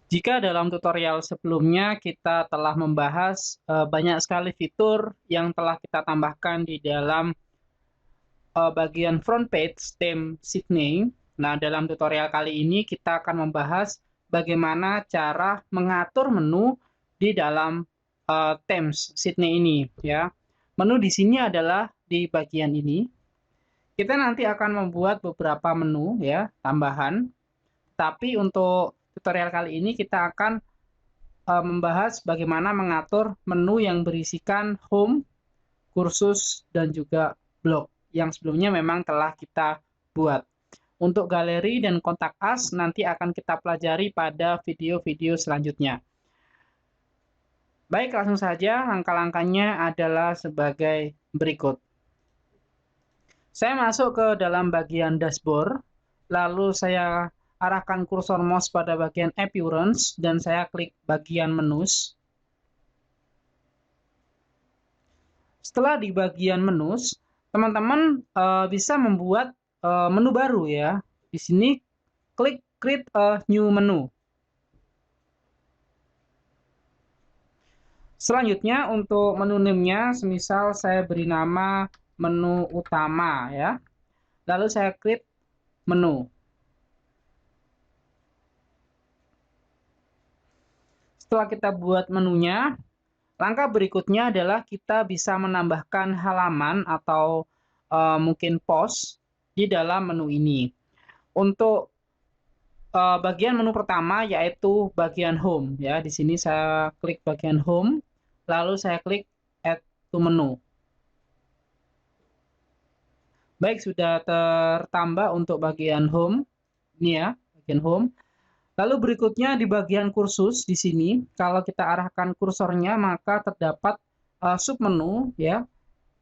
Jika dalam tutorial sebelumnya kita telah membahas banyak sekali fitur yang telah kita tambahkan di dalam bagian front page theme Sydney. Nah, dalam tutorial kali ini kita akan membahas bagaimana cara mengatur menu di dalam themes Sydney ini, ya. Menu di sini adalah di bagian ini. Kita nanti akan membuat beberapa menu ya, tambahan. Tapi untuk tutorial kali ini kita akan membahas bagaimana mengatur menu yang berisikan home, kursus, dan juga blog yang sebelumnya memang telah kita buat. Untuk galeri dan kontak us nanti akan kita pelajari pada video-video selanjutnya. Baik, langsung saja langkah-langkahnya adalah sebagai berikut. Saya masuk ke dalam bagian dashboard, lalu saya arahkan kursor mouse pada bagian appearance, dan saya klik bagian menus. Setelah di bagian menus, teman-teman bisa membuat menu baru ya. Di sini klik create a new menu. Selanjutnya untuk menu name-nya, semisal saya beri nama menu utama ya. Lalu saya klik menu. Setelah kita buat menunya, langkah berikutnya adalah kita bisa menambahkan halaman atau mungkin post di dalam menu ini. Untuk bagian menu pertama yaitu bagian home ya. Di sini saya klik bagian home, lalu saya klik add to menu. Baik, sudah tertambah untuk bagian home. Ini ya, bagian home. Lalu berikutnya di bagian kursus di sini, kalau kita arahkan kursornya maka terdapat sub menu ya.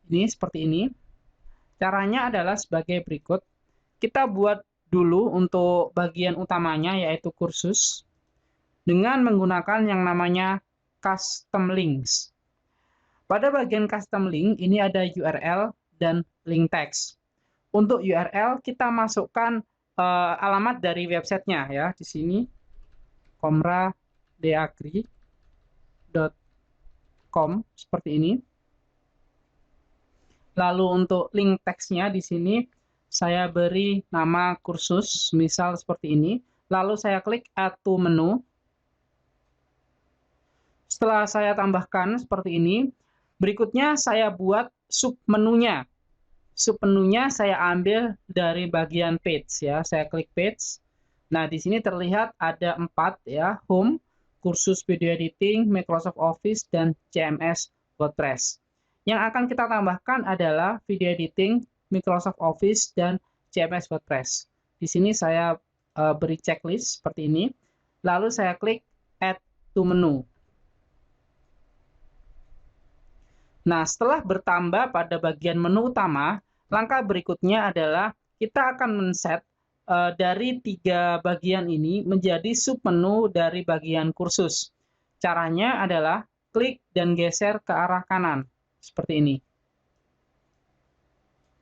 Ini seperti ini. Caranya adalah sebagai berikut. Kita buat dulu untuk bagian utamanya yaitu kursus dengan menggunakan yang namanya custom links. Pada bagian custom link ini ada URL dan link text. Untuk URL kita masukkan alamat dari websitenya ya, di sini komradeagri.com seperti ini. Lalu untuk link text-nya di sini saya beri nama kursus, misal seperti ini. Lalu saya klik add to menu. Setelah saya tambahkan seperti ini, berikutnya saya buat sub menunya. Sub menunya saya ambil dari bagian page ya. Saya klik page. Nah, di sini terlihat ada 4 ya, home, kursus video editing, Microsoft Office, dan CMS WordPress. Yang akan kita tambahkan adalah video editing, Microsoft Office, dan CMS WordPress. Di sini saya beri checklist seperti ini. Lalu saya klik add to menu. Nah, setelah bertambah pada bagian menu utama, langkah berikutnya adalah kita akan men-set dari 3 bagian ini menjadi submenu dari bagian kursus. Caranya adalah klik dan geser ke arah kanan, seperti ini.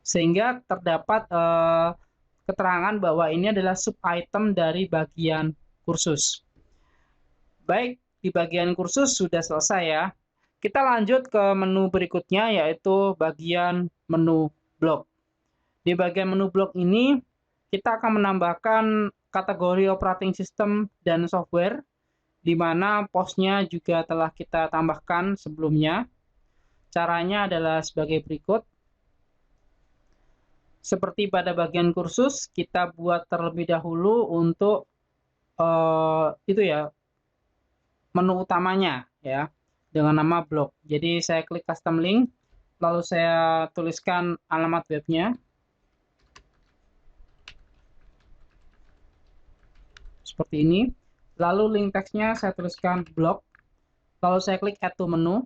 Sehingga terdapat keterangan bahwa ini adalah sub-item dari bagian kursus. Baik, di bagian kursus sudah selesai ya. Kita lanjut ke menu berikutnya yaitu bagian menu blog. Di bagian menu blog ini kita akan menambahkan kategori operating system dan software di mana postnya juga telah kita tambahkan sebelumnya. Caranya adalah sebagai berikut. Seperti pada bagian kursus, kita buat terlebih dahulu untuk itu ya, menu utamanya ya, dengan nama blog. Jadi saya klik custom link, lalu saya tuliskan alamat webnya. Seperti ini. Lalu link text-nya saya tuliskan blog. Lalu saya klik add to menu.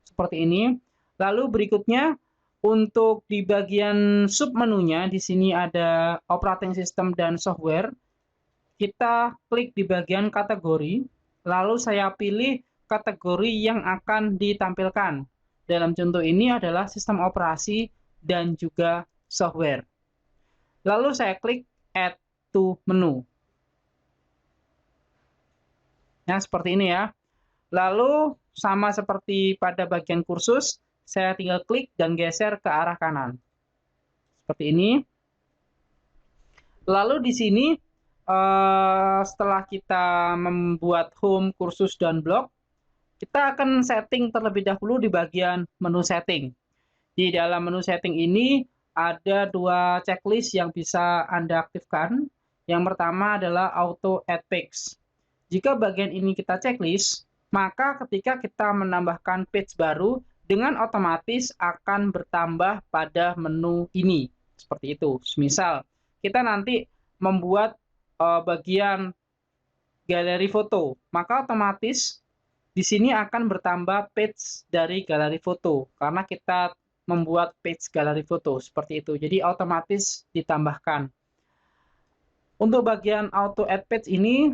Seperti ini. Lalu berikutnya untuk di bagian sub menunya di sini ada operating system dan software. Kita klik di bagian kategori, lalu saya pilih kategori yang akan ditampilkan. Dalam contoh ini adalah sistem operasi dan juga software. Lalu saya klik add to menu. Nah, seperti ini ya. Lalu sama seperti pada bagian kursus, saya tinggal klik dan geser ke arah kanan. Seperti ini. Lalu di sini setelah kita membuat home, kursus, dan blog, kita akan setting terlebih dahulu di bagian menu setting. Di dalam menu setting ini ada dua checklist yang bisa Anda aktifkan. Yang pertama adalah Auto Add Page. Jika bagian ini kita checklist, maka ketika kita menambahkan page baru, dengan otomatis akan bertambah pada menu ini. Seperti itu. Misal, kita nanti membuat bagian galeri foto, maka otomatis di sini akan bertambah page dari galeri foto, karena kita membuat page galeri foto, seperti itu. Jadi otomatis ditambahkan. Untuk bagian auto add page ini,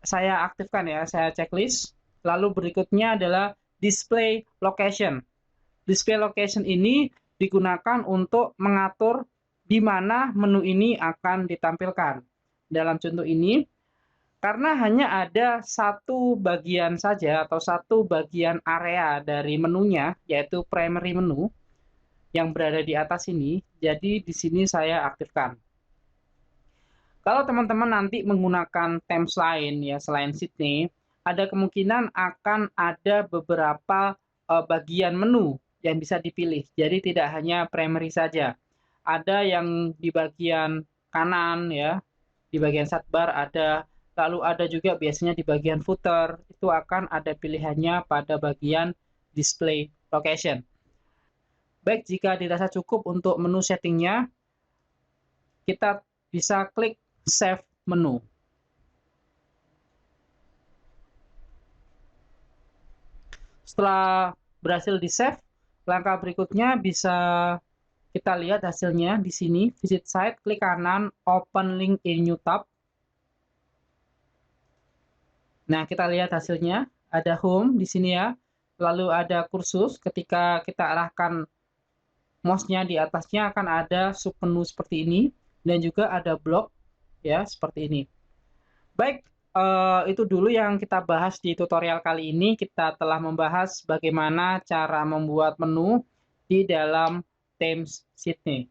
saya aktifkan ya, saya checklist. Lalu berikutnya adalah display location. Display location ini digunakan untuk mengatur di mana menu ini akan ditampilkan. Dalam contoh ini, karena hanya ada satu bagian saja atau satu bagian area dari menunya, yaitu primary menu, yang berada di atas ini, jadi di sini saya aktifkan. Kalau teman-teman nanti menggunakan themes lain ya selain Sydney, ada kemungkinan akan ada beberapa bagian menu yang bisa dipilih. Jadi tidak hanya primary saja. Ada yang di bagian kanan ya, di bagian sidebar ada, lalu ada juga biasanya di bagian footer, itu akan ada pilihannya pada bagian display location. Baik, jika dirasa cukup untuk menu settingnya, kita bisa klik Save Menu. Setelah berhasil di-save, langkah berikutnya bisa kita lihat hasilnya di sini. Visit site, klik kanan, Open Link in New Tab. Nah, kita lihat hasilnya. Ada Home di sini ya. Lalu ada kursus. Ketika kita arahkan mouse-nya di atasnya akan ada submenu seperti ini. Dan juga ada blog ya seperti ini. Baik, itu dulu yang kita bahas di tutorial kali ini. Kita telah membahas bagaimana cara membuat menu di dalam Themes Sydney.